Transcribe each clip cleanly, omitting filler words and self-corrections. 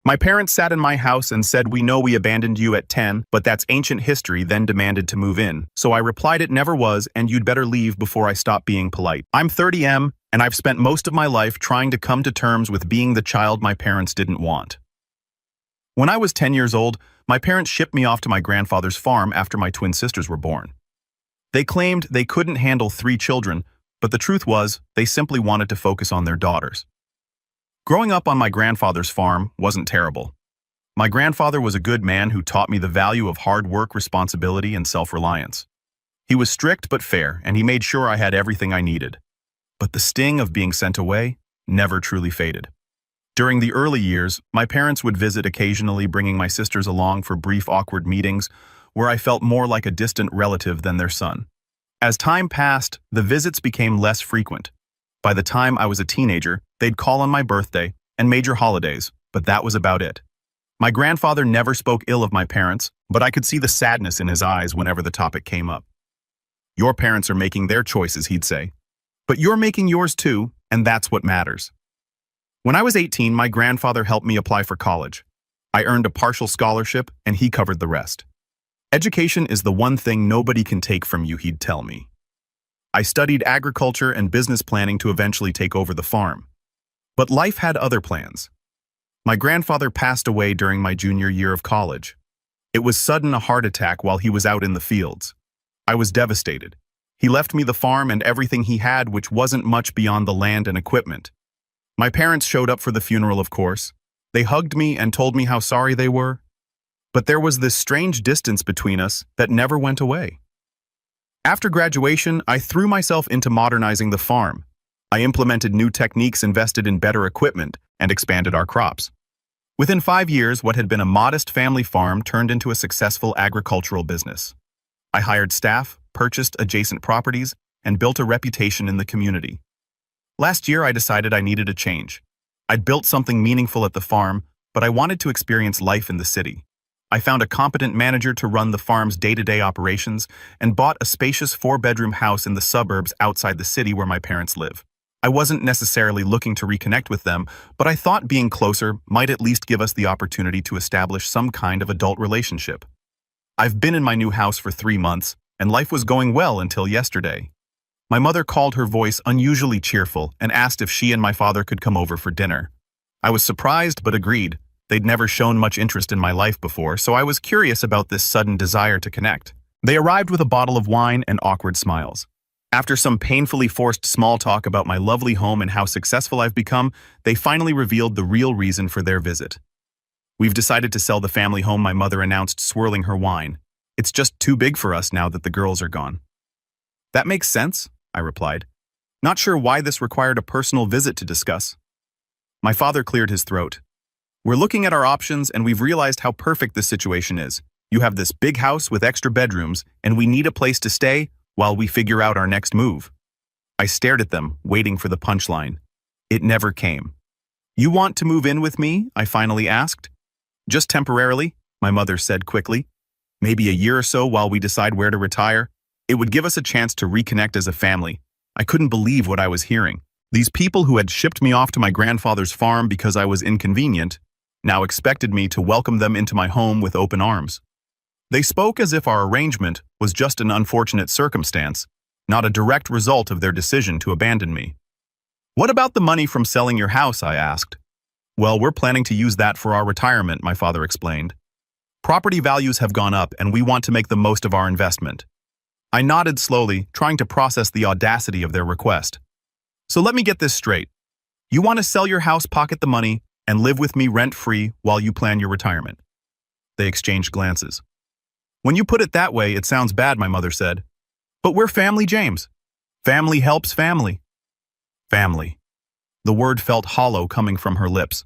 My parents sat in my house and said, "We know we abandoned you at 10, but that's ancient history," then demanded to move in. So I replied it never was, and you'd better leave before I stop being polite. I'm 30M, and I've spent most of my life trying to come to terms with being the child my parents didn't want. When I was 10 years old, my parents shipped me off to my grandfather's farm after my twin sisters were born. They claimed they couldn't handle 3 children, but the truth was, they simply wanted to focus on their daughters. Growing up on my grandfather's farm wasn't terrible. My grandfather was a good man who taught me the value of hard work, responsibility, and self-reliance. He was strict but fair, and he made sure I had everything I needed. But the sting of being sent away never truly faded. During the early years, my parents would visit occasionally, bringing my sisters along for brief awkward meetings where I felt more like a distant relative than their son. As time passed, the visits became less frequent. By the time I was a teenager, they'd call on my birthday and major holidays, but that was about it. My grandfather never spoke ill of my parents, but I could see the sadness in his eyes whenever the topic came up. "Your parents are making their choices," he'd say. "But you're making yours too, and that's what matters." When I was 18, my grandfather helped me apply for college. I earned a partial scholarship, and he covered the rest. "Education is the one thing nobody can take from you," he'd tell me. I studied agriculture and business planning to eventually take over the farm. But life had other plans. My grandfather passed away during my junior year of college. It was sudden, a heart attack while he was out in the fields. I was devastated. He left me the farm and everything he had, which wasn't much beyond the land and equipment. My parents showed up for the funeral, of course. They hugged me and told me how sorry they were. But there was this strange distance between us that never went away. After graduation, I threw myself into modernizing the farm. I implemented new techniques, invested in better equipment, and expanded our crops. Within 5 years, what had been a modest family farm turned into a successful agricultural business. I hired staff, purchased adjacent properties, and built a reputation in the community. Last year, I decided I needed a change. I'd built something meaningful at the farm, but I wanted to experience life in the city. I found a competent manager to run the farm's day-to-day operations and bought a spacious 4-bedroom house in the suburbs outside the city where my parents live. I wasn't necessarily looking to reconnect with them, but I thought being closer might at least give us the opportunity to establish some kind of adult relationship. I've been in my new house for 3 months, and life was going well until yesterday. My mother called, her voice unusually cheerful, and asked if she and my father could come over for dinner. I was surprised but agreed. They'd never shown much interest in my life before, so I was curious about this sudden desire to connect. They arrived with a bottle of wine and awkward smiles. After some painfully forced small talk about my lovely home and how successful I've become, they finally revealed the real reason for their visit. "We've decided to sell the family home," my mother announced, swirling her wine. "It's just too big for us now that the girls are gone." "That makes sense," I replied, not sure why this required a personal visit to discuss. My father cleared his throat. "We're looking at our options, and we've realized how perfect this situation is. You have this big house with extra bedrooms, and we need a place to stay while we figure out our next move." I stared at them, waiting for the punchline. It never came. "You want to move in with me?" I finally asked. "Just temporarily," my mother said quickly. "Maybe a year or so while we decide where to retire. It would give us a chance to reconnect as a family." I couldn't believe what I was hearing. These people who had shipped me off to my grandfather's farm because I was inconvenient now expected me to welcome them into my home with open arms. They spoke as if our arrangement was just an unfortunate circumstance, not a direct result of their decision to abandon me. "What about the money from selling your house?" I asked. "Well, we're planning to use that for our retirement," my father explained. "Property values have gone up, and we want to make the most of our investment." I nodded slowly, trying to process the audacity of their request. "So let me get this straight. You want to sell your house, pocket the money, and live with me rent-free while you plan your retirement?" They exchanged glances. "When you put it that way, it sounds bad," my mother said. "But we're family, James. Family helps family." Family. The word felt hollow coming from her lips.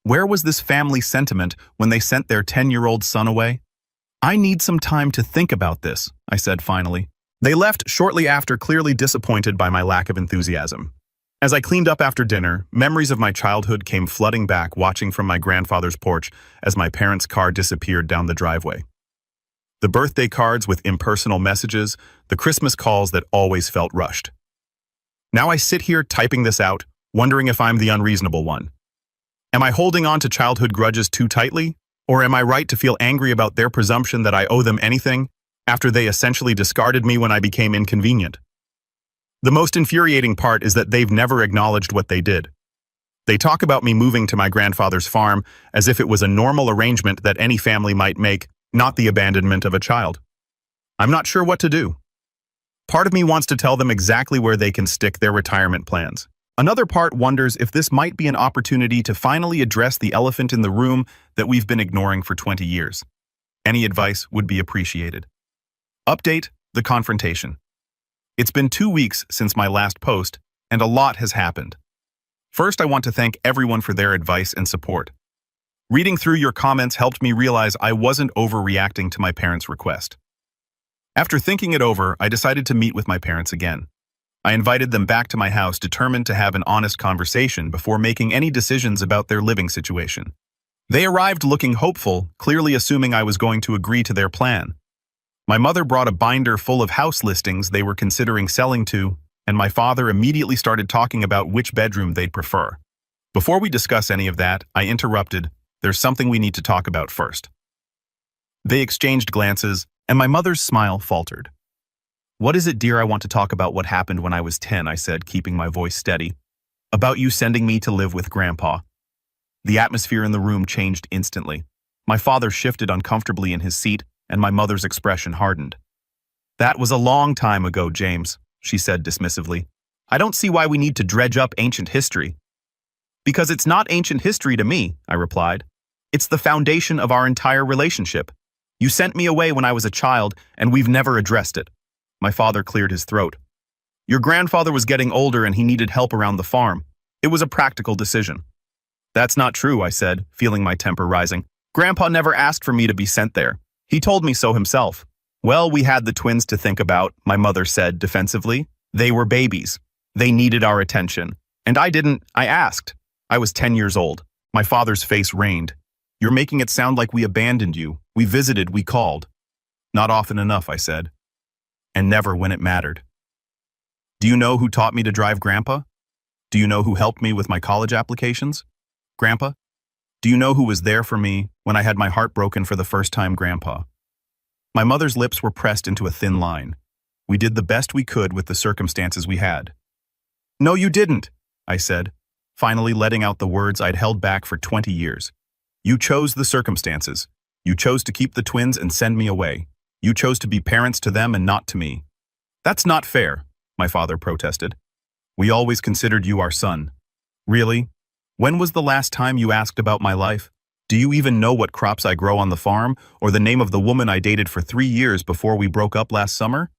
Where was this family sentiment when they sent their 10-year-old son away? "I need some time to think about this," I said finally. They left shortly after, clearly disappointed by my lack of enthusiasm. As I cleaned up after dinner, memories of my childhood came flooding back, watching from my grandfather's porch as my parents' car disappeared down the driveway. The birthday cards with impersonal messages, the Christmas calls that always felt rushed. Now I sit here typing this out, wondering if I'm the unreasonable one. Am I holding on to childhood grudges too tightly? Or am I right to feel angry about their presumption that I owe them anything after they essentially discarded me when I became inconvenient? The most infuriating part is that they've never acknowledged what they did. They talk about me moving to my grandfather's farm as if it was a normal arrangement that any family might make, not the abandonment of a child. I'm not sure what to do. Part of me wants to tell them exactly where they can stick their retirement plans. Another part wonders if this might be an opportunity to finally address the elephant in the room that we've been ignoring for 20 years. Any advice would be appreciated. Update: the confrontation. It's been 2 weeks since my last post, and a lot has happened. First, I want to thank everyone for their advice and support. Reading through your comments helped me realize I wasn't overreacting to my parents' request. After thinking it over, I decided to meet with my parents again. I invited them back to my house, determined to have an honest conversation before making any decisions about their living situation. They arrived looking hopeful, clearly assuming I was going to agree to their plan. My mother brought a binder full of house listings they were considering selling to, and my father immediately started talking about which bedroom they'd prefer. Before we discuss any of that, I interrupted. There's something we need to talk about first. They exchanged glances, and my mother's smile faltered. What is it, dear? I want to talk about what happened when I was 10, I said, keeping my voice steady. About you sending me to live with Grandpa. The atmosphere in the room changed instantly. My father shifted uncomfortably in his seat, and my mother's expression hardened. That was a long time ago, James, she said dismissively. I don't see why we need to dredge up ancient history. Because it's not ancient history to me, I replied. It's the foundation of our entire relationship. You sent me away when I was a child, and we've never addressed it. My father cleared his throat. Your grandfather was getting older and he needed help around the farm. It was a practical decision. That's not true, I said, feeling my temper rising. Grandpa never asked for me to be sent there. He told me so himself. Well, we had the twins to think about, my mother said defensively. They were babies. They needed our attention. And I asked. I was 10 years old. My father's face rained. You're making it sound like we abandoned you. We visited, we called. Not often enough, I said. And never when it mattered. Do you know who taught me to drive, Grandpa? Do you know who helped me with my college applications? Grandpa? Do you know who was there for me when I had my heart broken for the first time, Grandpa? My mother's lips were pressed into a thin line. We did the best we could with the circumstances we had. No, you didn't, I said, finally letting out the words I'd held back for 20 years. You chose the circumstances. You chose to keep the twins and send me away. You chose to be parents to them and not to me. That's not fair, my father protested. We always considered you our son. Really? When was the last time you asked about my life? Do you even know what crops I grow on the farm, or the name of the woman I dated for 3 years before we broke up last summer?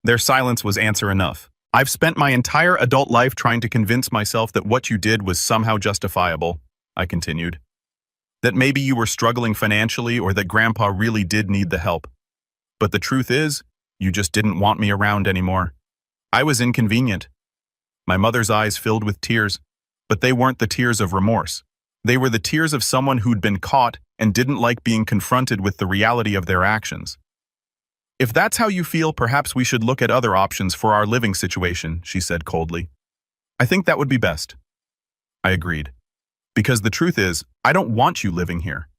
Their silence was answer enough. I've spent my entire adult life trying to convince myself that what you did was somehow justifiable, I continued. That maybe you were struggling financially or that Grandpa really did need the help. But the truth is, you just didn't want me around anymore. I was inconvenient. My mother's eyes filled with tears, but they weren't the tears of remorse. They were the tears of someone who'd been caught and didn't like being confronted with the reality of their actions. If that's how you feel, perhaps we should look at other options for our living situation, she said coldly. I think that would be best. I agreed. Because the truth is, I don't want you living here.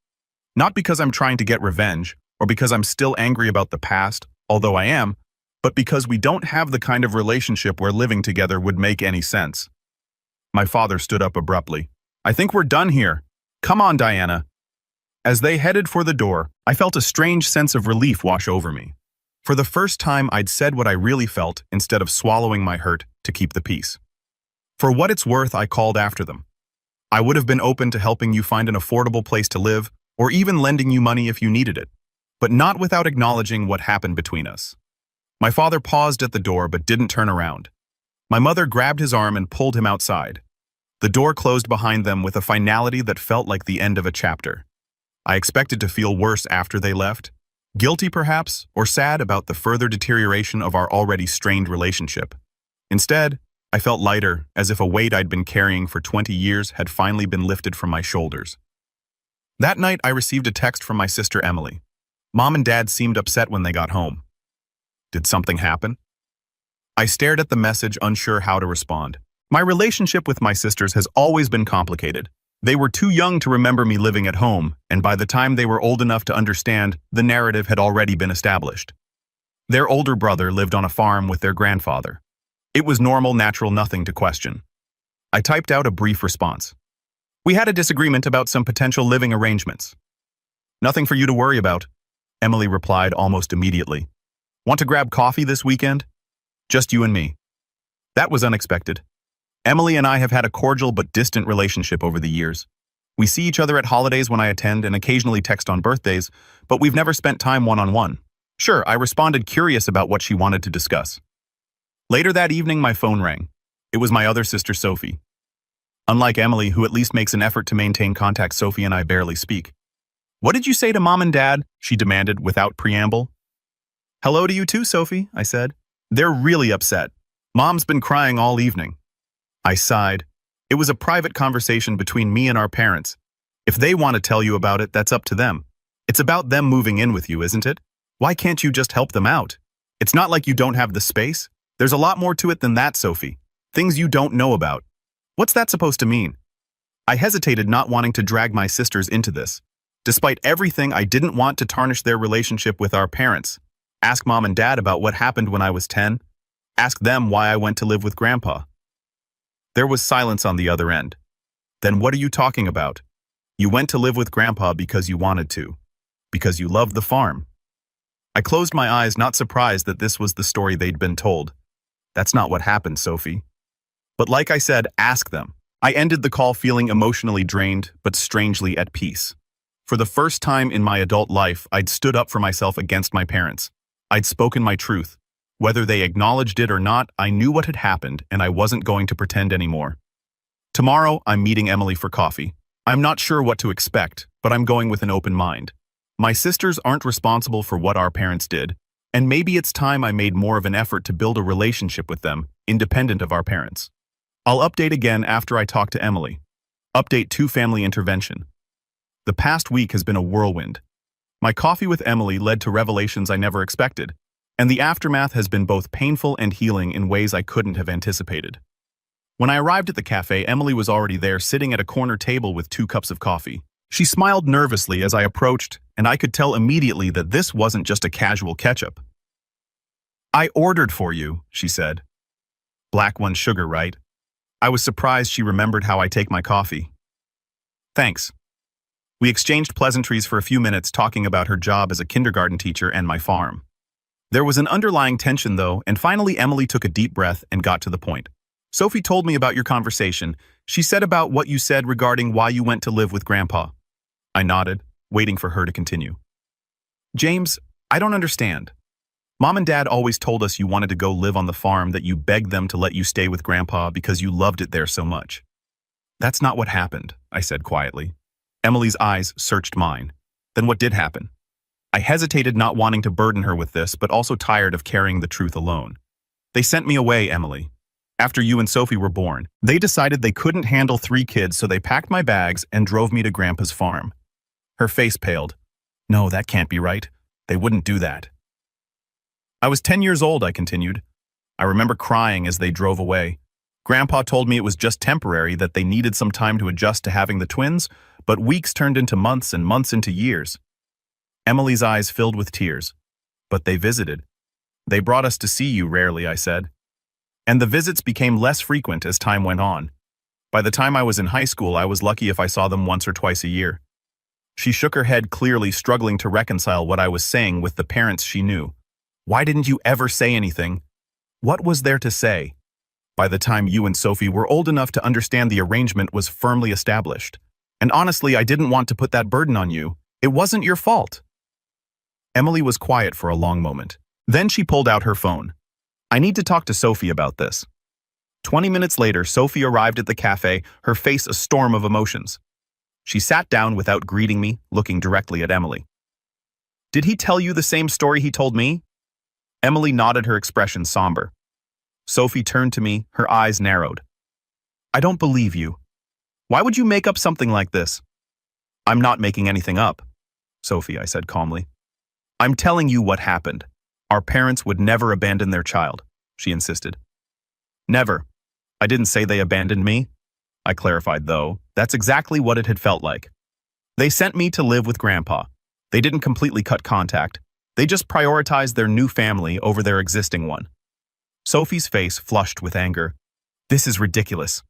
Not because I'm trying to get revenge, or because I'm still angry about the past, although I am, but because we don't have the kind of relationship where living together would make any sense. My father stood up abruptly. I think we're done here. Come on, Diana. As they headed for the door, I felt a strange sense of relief wash over me. For the first time, I'd said what I really felt instead of swallowing my hurt to keep the peace. For what it's worth, I called after them. I would have been open to helping you find an affordable place to live, or even lending you money if you needed it, but not without acknowledging what happened between us. My father paused at the door but didn't turn around. My mother grabbed his arm and pulled him outside. The door closed behind them with a finality that felt like the end of a chapter. I expected to feel worse after they left, guilty perhaps, or sad about the further deterioration of our already strained relationship. Instead, I felt lighter, as if a weight I'd been carrying for 20 years had finally been lifted from my shoulders. That night, I received a text from my sister Emily. Mom and Dad seemed upset when they got home. Did something happen? I stared at the message, unsure how to respond. My relationship with my sisters has always been complicated. They were too young to remember me living at home, and by the time they were old enough to understand, the narrative had already been established. Their older brother lived on a farm with their grandfather. It was normal, natural, nothing to question. I typed out a brief response. We had a disagreement about some potential living arrangements. Nothing for you to worry about, Emily replied almost immediately. Want to grab coffee this weekend? Just you and me. That was unexpected. Emily and I have had a cordial but distant relationship over the years. We see each other at holidays when I attend and occasionally text on birthdays, but we've never spent time one-on-one. Sure, I responded, curious about what she wanted to discuss. Later that evening, my phone rang. It was my other sister, Sophie. Unlike Emily, who at least makes an effort to maintain contact, Sophie and I barely speak. What did you say to Mom and Dad? She demanded without preamble. Hello to you too, Sophie, I said. They're really upset. Mom's been crying all evening. I sighed. It was a private conversation between me and our parents. If they want to tell you about it, that's up to them. It's about them moving in with you, isn't it? Why can't you just help them out? It's not like you don't have the space. There's a lot more to it than that, Sophie. Things you don't know about. What's that supposed to mean? I hesitated, not wanting to drag my sisters into this. Despite everything, I didn't want to tarnish their relationship with our parents. Ask Mom and Dad about what happened when I was 10. Ask them why I went to live with Grandpa. There was silence on the other end. Then what are you talking about? You went to live with Grandpa because you wanted to. Because you loved the farm. I closed my eyes, not surprised that this was the story they'd been told. That's not what happened, Sophie. But like I said, ask them. I ended the call feeling emotionally drained, but strangely at peace. For the first time in my adult life, I'd stood up for myself against my parents. I'd spoken my truth. Whether they acknowledged it or not, I knew what had happened, and I wasn't going to pretend anymore. Tomorrow, I'm meeting Emily for coffee. I'm not sure what to expect, but I'm going with an open mind. My sisters aren't responsible for what our parents did, and maybe it's time I made more of an effort to build a relationship with them, independent of our parents. I'll update again after I talk to Emily. Update 2: family intervention. The past week has been a whirlwind. My coffee with Emily led to revelations I never expected, and the aftermath has been both painful and healing in ways I couldn't have anticipated. When I arrived at the cafe, Emily was already there, sitting at a corner table with 2 cups of coffee. She smiled nervously as I approached, and I could tell immediately that this wasn't just a casual catch-up. I ordered for you, she said. Black one sugar, right? I was surprised she remembered how I take my coffee. Thanks. We exchanged pleasantries for a few minutes, talking about her job as a kindergarten teacher and my farm. There was an underlying tension, though, and finally Emily took a deep breath and got to the point. Sophie told me about your conversation. She said about what you said regarding why you went to live with Grandpa. I nodded, waiting for her to continue. James, I don't understand. Mom and Dad always told us you wanted to go live on the farm, that you begged them to let you stay with Grandpa because you loved it there so much. That's not what happened, I said quietly. Emily's eyes searched mine. Then what did happen? I hesitated, not wanting to burden her with this, but also tired of carrying the truth alone. They sent me away, Emily. After you and Sophie were born, they decided they couldn't handle 3 kids, so they packed my bags and drove me to Grandpa's farm. Her face paled. No, that can't be right. They wouldn't do that. I was 10 years old, I continued. I remember crying as they drove away. Grandpa told me it was just temporary, that they needed some time to adjust to having the twins, but weeks turned into months and months into years. Emily's eyes filled with tears. But they visited. They brought us to see you rarely, I said. And the visits became less frequent as time went on. By the time I was in high school, I was lucky if I saw them once or twice a year. She shook her head, clearly struggling to reconcile what I was saying with the parents she knew. Why didn't you ever say anything? What was there to say? By the time you and Sophie were old enough to understand, the arrangement was firmly established. And honestly, I didn't want to put that burden on you. It wasn't your fault. Emily was quiet for a long moment. Then she pulled out her phone. I need to talk to Sophie about this. 20 minutes later, Sophie arrived at the cafe, her face a storm of emotions. She sat down without greeting me, looking directly at Emily. Did he tell you the same story he told me? Emily nodded, her expression somber. Sophie turned to me, her eyes narrowed. I don't believe you. Why would you make up something like this? I'm not making anything up, Sophie, I said calmly. I'm telling you what happened. Our parents would never abandon their child, she insisted. Never. I didn't say they abandoned me. I clarified, though, That's exactly what it had felt like. They sent me to live with Grandpa. They didn't completely cut contact. They just prioritized their new family over their existing one. Sophie's face flushed with anger. This is ridiculous.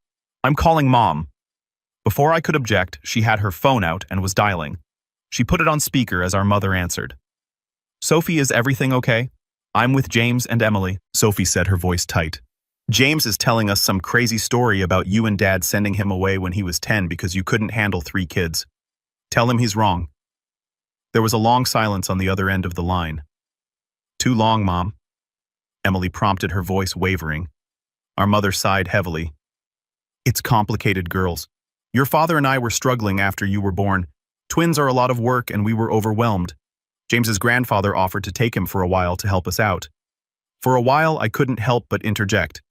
I'm calling Mom. Before I could object, she had her phone out and was dialing. She put it on speaker as our mother answered. Sophie, is everything okay? I'm with James and Emily, Sophie said, her voice tight. James is telling us some crazy story about you and Dad sending him away when he was 10 because you couldn't handle 3 kids. Tell him he's wrong. There was a long silence on the other end of the line. Too long, Mom. Emily prompted, her voice wavering. Our mother sighed heavily. It's complicated, girls. Your father and I were struggling after you were born. Twins are a lot of work and we were overwhelmed. James's grandfather offered to take him for a while to help us out. For a while, I couldn't help but interject.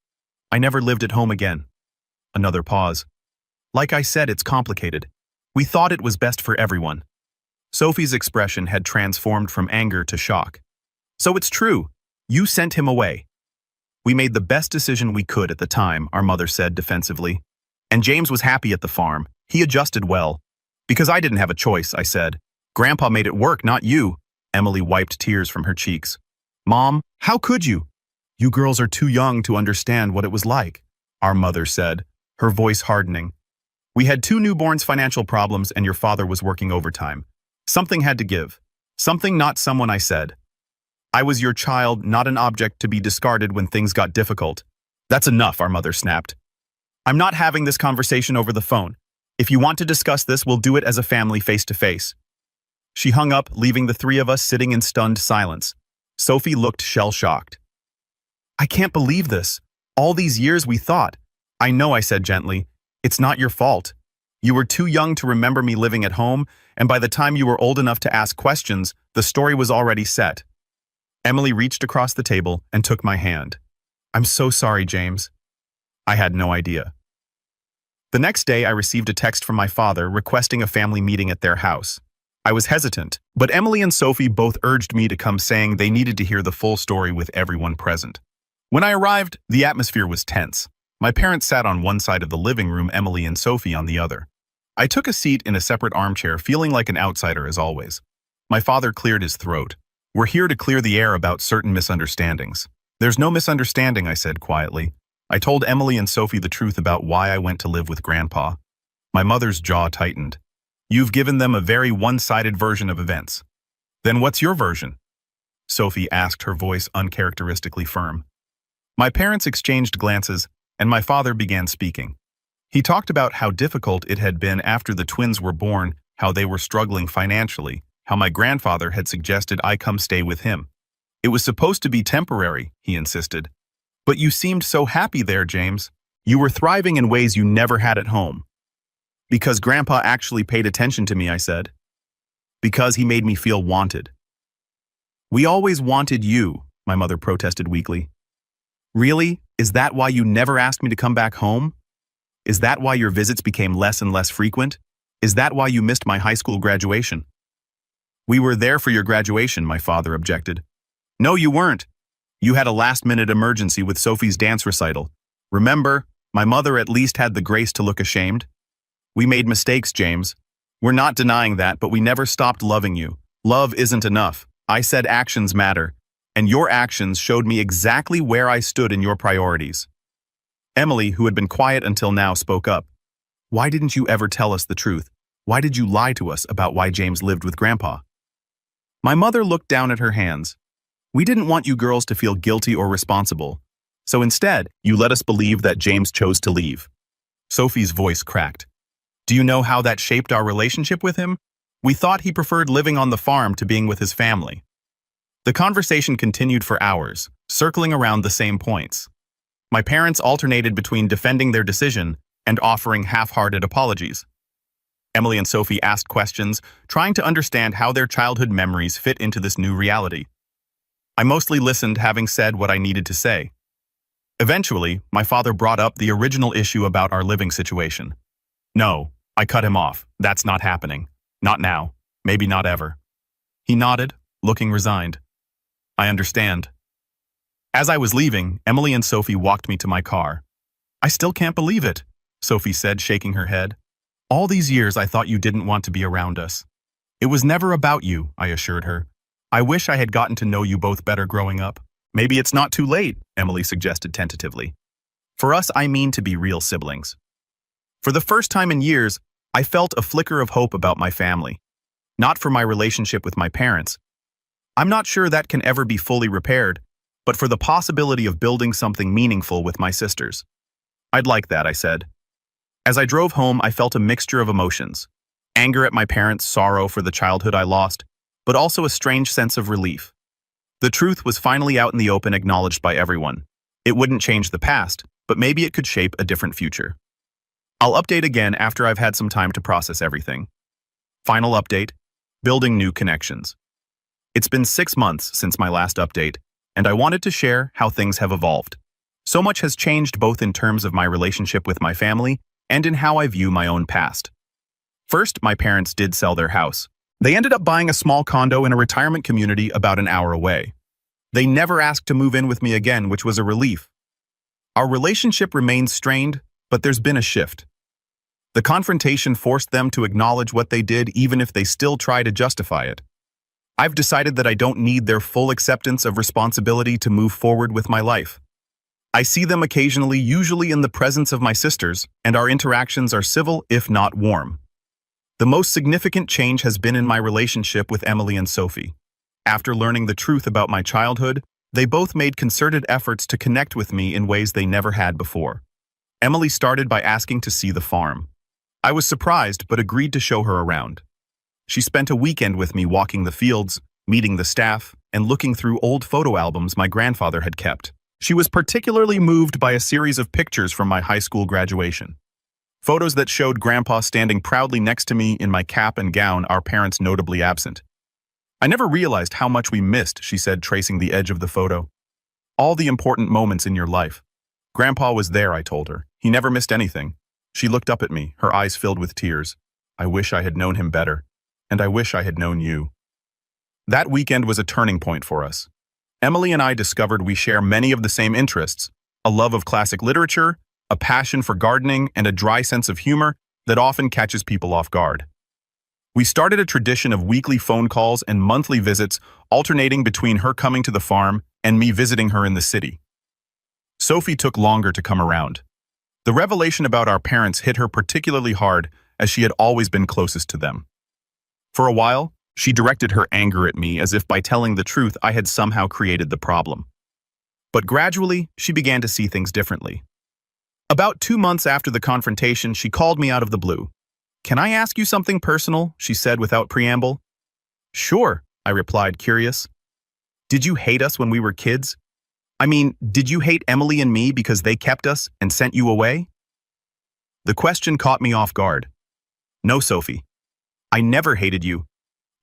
I never lived at home again. Another pause. Like I said, it's complicated. We thought it was best for everyone. Sophie's expression had transformed from anger to shock. So it's true. You sent him away. We made the best decision we could at the time, our mother said defensively. And James was happy at the farm. He adjusted well. Because I didn't have a choice, I said. Grandpa made it work, not you. Emily wiped tears from her cheeks. Mom, how could you? You girls are too young to understand what it was like, our mother said, her voice hardening. We had 2 newborns, financial problems, and your father was working overtime. Something had to give. Something, not someone, I said. I was your child, not an object to be discarded when things got difficult. That's enough, our mother snapped. I'm not having this conversation over the phone. If you want to discuss this, we'll do it as a family face to face. She hung up, leaving the 3 of us sitting in stunned silence. Sophie looked shell-shocked. I can't believe this. All these years we thought. I know, I said gently. It's not your fault. You were too young to remember me living at home, and by the time you were old enough to ask questions, the story was already set. Emily reached across the table and took my hand. I'm so sorry, James. I had no idea. The next day, I received a text from my father requesting a family meeting at their house. I was hesitant, but Emily and Sophie both urged me to come, saying they needed to hear the full story with everyone present. When I arrived, the atmosphere was tense. My parents sat on one side of the living room, Emily and Sophie on the other. I took a seat in a separate armchair, feeling like an outsider as always. My father cleared his throat. We're here to clear the air about certain misunderstandings. There's no misunderstanding, I said quietly. I told Emily and Sophie the truth about why I went to live with Grandpa. My mother's jaw tightened. You've given them a very one-sided version of events. Then what's your version? Sophie asked, her voice uncharacteristically firm. My parents exchanged glances, and my father began speaking. He talked about how difficult it had been after the twins were born, how they were struggling financially, how my grandfather had suggested I come stay with him. It was supposed to be temporary, he insisted. But you seemed so happy there, James. You were thriving in ways you never had at home. Because Grandpa actually paid attention to me, I said. Because he made me feel wanted. We always wanted you, my mother protested weakly. Really? Is that why you never asked me to come back home? Is that why your visits became less and less frequent? Is that why you missed my high school graduation? We were there for your graduation, my father objected. No, you weren't. You had a last-minute emergency with Sophie's dance recital. Remember, my mother at least had the grace to look ashamed. We made mistakes, James. We're not denying that, but we never stopped loving you. Love isn't enough. I said actions matter, and your actions showed me exactly where I stood in your priorities. Emily, who had been quiet until now, spoke up. Why didn't you ever tell us the truth? Why did you lie to us about why James lived with Grandpa? My mother looked down at her hands. We didn't want you girls to feel guilty or responsible. So instead, you let us believe that James chose to leave. Sophie's voice cracked. Do you know how that shaped our relationship with him? We thought he preferred living on the farm to being with his family. The conversation continued for hours, circling around the same points. My parents alternated between defending their decision and offering half-hearted apologies. Emily and Sophie asked questions, trying to understand how their childhood memories fit into this new reality. I mostly listened, having said what I needed to say. Eventually, my father brought up the original issue about our living situation. No, I cut him off. That's not happening. Not now. Maybe not ever. He nodded, looking resigned. I understand. As I was leaving, Emily and Sophie walked me to my car. I still can't believe it, Sophie said, shaking her head. All these years I thought you didn't want to be around us. It was never about you, I assured her. I wish I had gotten to know you both better growing up. Maybe it's not too late, Emily suggested tentatively. For us, I mean to be real siblings. For the first time in years, I felt a flicker of hope about my family. Not for my relationship with my parents. I'm not sure that can ever be fully repaired, but for the possibility of building something meaningful with my sisters. I'd like that, I said. As I drove home, I felt a mixture of emotions. Anger at my parents, sorrow for the childhood I lost, but also a strange sense of relief. The truth was finally out in the open, acknowledged by everyone. It wouldn't change the past, but maybe it could shape a different future. I'll update again after I've had some time to process everything. Final update: building new connections. It's been 6 months since my last update, and I wanted to share how things have evolved. So much has changed both in terms of my relationship with my family and in how I view my own past. First, my parents did sell their house. They ended up buying a small condo in a retirement community about an hour away. They never asked to move in with me again, which was a relief. Our relationship remains strained, but there's been a shift. The confrontation forced them to acknowledge what they did, even if they still try to justify it. I've decided that I don't need their full acceptance of responsibility to move forward with my life. I see them occasionally, usually in the presence of my sisters, and our interactions are civil, if not warm. The most significant change has been in my relationship with Emily and Sophie. After learning the truth about my childhood, they both made concerted efforts to connect with me in ways they never had before. Emily started by asking to see the farm. I was surprised but agreed to show her around. She spent a weekend with me walking the fields, meeting the staff, and looking through old photo albums my grandfather had kept. She was particularly moved by a series of pictures from my high school graduation. Photos that showed Grandpa standing proudly next to me in my cap and gown, our parents notably absent. I never realized how much we missed, she said, tracing the edge of the photo. All the important moments in your life. Grandpa was there, I told her. He never missed anything. She looked up at me, her eyes filled with tears. I wish I had known him better. And I wish I had known you. That weekend was a turning point for us. Emily and I discovered we share many of the same interests: a love of classic literature, a passion for gardening, and a dry sense of humor that often catches people off guard. We started a tradition of weekly phone calls and monthly visits, alternating between her coming to the farm and me visiting her in the city. Sophie took longer to come around. The revelation about our parents hit her particularly hard, as she had always been closest to them. For a while, she directed her anger at me as if by telling the truth I had somehow created the problem. But gradually, she began to see things differently. About 2 months after the confrontation, she called me out of the blue. "Can I ask you something personal?" she said without preamble. "Sure," I replied, curious. "Did you hate us when we were kids? I mean, did you hate Emily and me because they kept us and sent you away?" The question caught me off guard. "No, Sophie. I never hated you.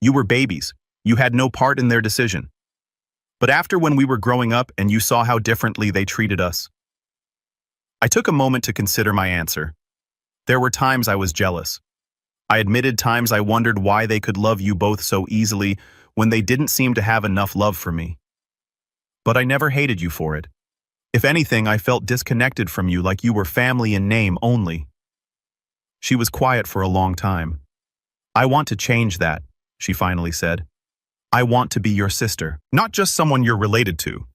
You were babies. You had no part in their decision. But after when we were growing up and you saw how differently they treated us." I took a moment to consider my answer. There were times I was jealous. I admitted times I wondered why they could love you both so easily when they didn't seem to have enough love for me. But I never hated you for it. If anything, I felt disconnected from you, like you were family in name only. She was quiet for a long time. "I want to change that," she finally said. "I want to be your sister, not just someone you're related to."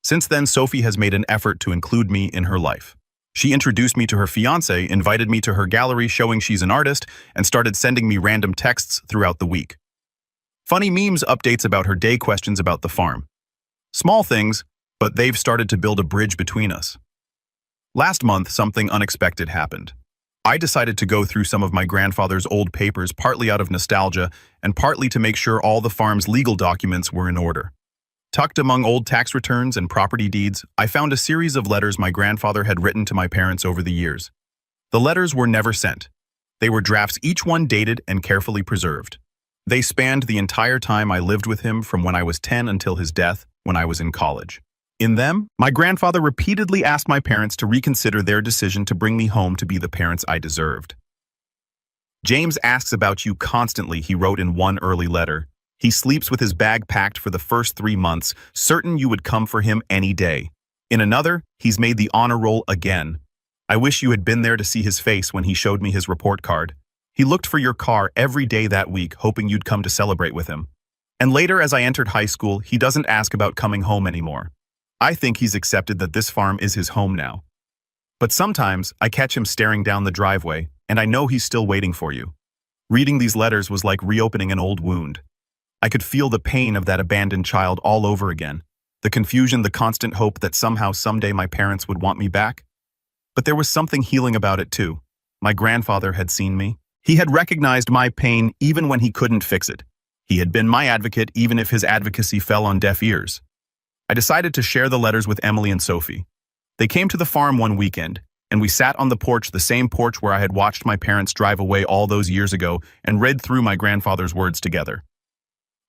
Since then, Sophie has made an effort to include me in her life. She introduced me to her fiancé, invited me to her gallery showing she's an artist, and started sending me random texts throughout the week. Funny memes, updates about her day, questions about the farm. Small things, but they've started to build a bridge between us. Last month, something unexpected happened. I decided to go through some of my grandfather's old papers, partly out of nostalgia and partly to make sure all the farm's legal documents were in order. Tucked among old tax returns and property deeds, I found a series of letters my grandfather had written to my parents over the years. The letters were never sent. They were drafts, each one dated and carefully preserved. They spanned the entire time I lived with him, from when I was 10 until his death, when I was in college. In them, my grandfather repeatedly asked my parents to reconsider their decision to bring me home to be the parents I deserved. "James asks about you constantly," he wrote in one early letter. "He sleeps with his bag packed for the first 3 months, certain you would come for him any day." In another, "He's made the honor roll again. I wish you had been there to see his face when he showed me his report card. He looked for your car every day that week, hoping you'd come to celebrate with him. And later, as I entered high school, he doesn't ask about coming home anymore. I think he's accepted that this farm is his home now. But sometimes, I catch him staring down the driveway, and I know he's still waiting for you. Reading these letters was like reopening an old wound. I could feel the pain of that abandoned child all over again. The confusion, the constant hope that somehow someday my parents would want me back. But there was something healing about it too. My grandfather had seen me. He had recognized my pain even when he couldn't fix it. He had been my advocate even if his advocacy fell on deaf ears. I decided to share the letters with Emily and Sophie. They came to the farm one weekend, and we sat on the porch, the same porch where I had watched my parents drive away all those years ago, and read through my grandfather's words together.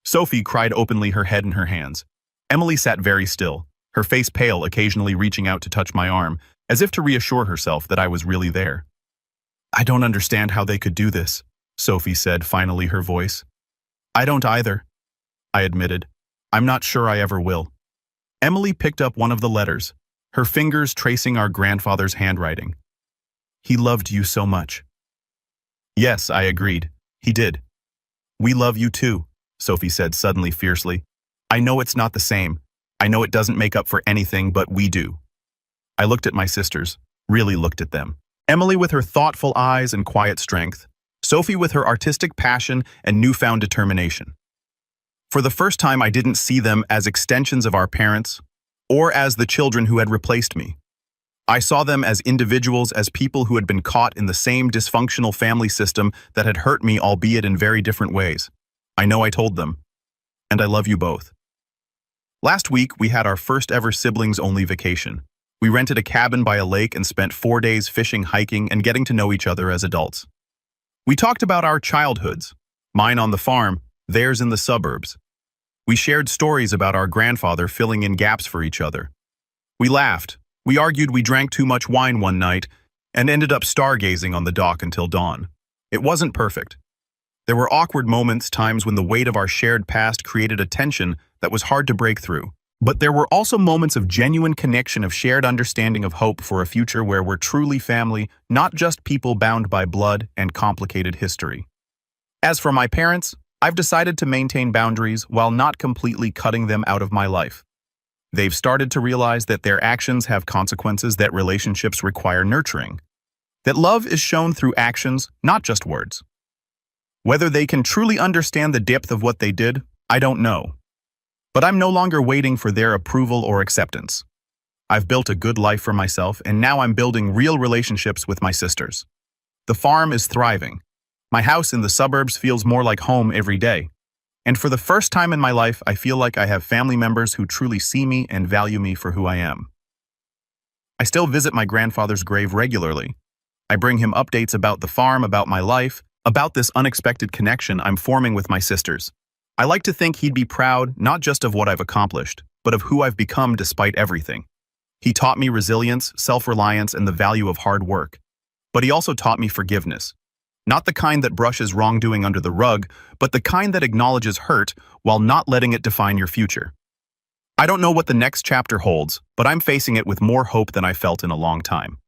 Sophie cried openly, her head in her hands. Emily sat very still, her face pale, occasionally reaching out to touch my arm, as if to reassure herself that I was really there. "I don't understand how they could do this," Sophie said, finally, her voice. "I don't either," I admitted. "I'm not sure I ever will." Emily picked up one of the letters, her fingers tracing our grandfather's handwriting. "He loved you so much." "Yes," I agreed. "He did." "We love you too," Sophie said suddenly, fiercely. "I know it's not the same. I know it doesn't make up for anything, but we do." I looked at my sisters, really looked at them. Emily with her thoughtful eyes and quiet strength, Sophie with her artistic passion and newfound determination. For the first time, I didn't see them as extensions of our parents, or as the children who had replaced me. I saw them as individuals, as people who had been caught in the same dysfunctional family system that had hurt me, albeit in very different ways. I know I told them, and I love you both. Last week, we had our first ever siblings-only vacation. We rented a cabin by a lake and spent 4 days fishing, hiking, and getting to know each other as adults. We talked about our childhoods, mine on the farm, theirs in the suburbs. We shared stories about our grandfather, filling in gaps for each other. We laughed, we argued, we drank too much wine one night, and ended up stargazing on the dock until dawn. It wasn't perfect. There were awkward moments, times when the weight of our shared past created a tension that was hard to break through. But there were also moments of genuine connection, of shared understanding, of hope for a future where we're truly family, not just people bound by blood and complicated history. As for my parents, I've decided to maintain boundaries while not completely cutting them out of my life. They've started to realize that their actions have consequences, that relationships require nurturing, that love is shown through actions, not just words. Whether they can truly understand the depth of what they did, I don't know. But I'm no longer waiting for their approval or acceptance. I've built a good life for myself, and now I'm building real relationships with my sisters. The farm is thriving. My house in the suburbs feels more like home every day. And for the first time in my life, I feel like I have family members who truly see me and value me for who I am. I still visit my grandfather's grave regularly. I bring him updates about the farm, about my life, about this unexpected connection I'm forming with my sisters. I like to think he'd be proud, not just of what I've accomplished, but of who I've become despite everything. He taught me resilience, self-reliance, and the value of hard work. But he also taught me forgiveness. Not the kind that brushes wrongdoing under the rug, but the kind that acknowledges hurt while not letting it define your future. I don't know what the next chapter holds, but I'm facing it with more hope than I felt in a long time.